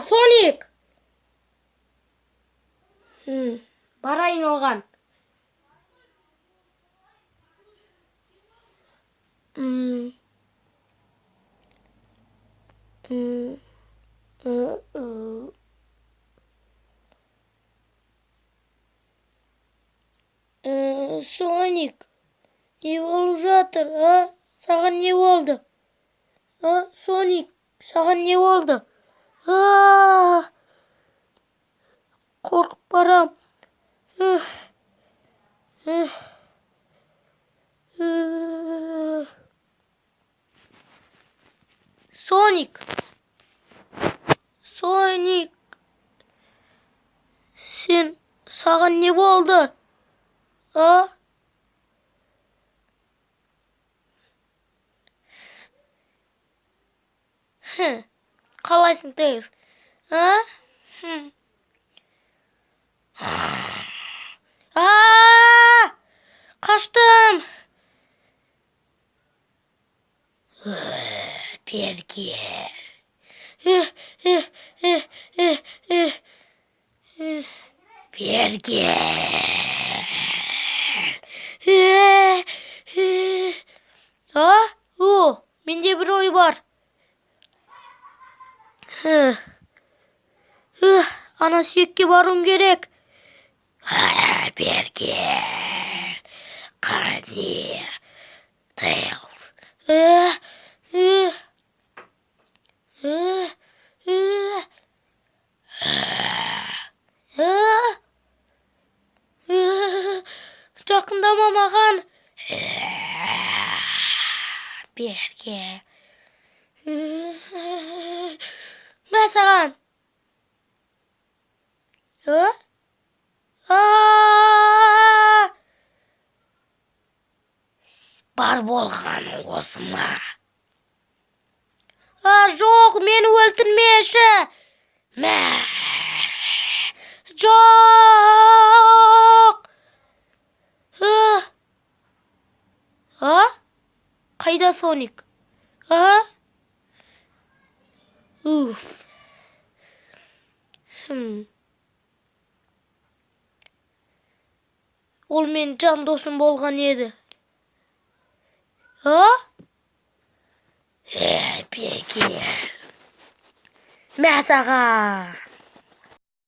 Соник. Барайын оған. Соник, не болып жатыр, а? Саған не болды? А, Соник, саған не болды? Қорқып барам. Соник. Соник. Саған не болды? А? Қалайсың, Тейз? А? Қаштым. Берге. Берге. Менде бір ой бар. Ана сүйекке баруым керек. Берге. Қане. Тейз. Жақындама маған. Берге. Мә саған. Бар болған осы ма? Жоқ, мені өлтірмеші. Мә. Жоқ. Қайда Соник? Ол мен жан досым болған еді. Берге. Мә саған.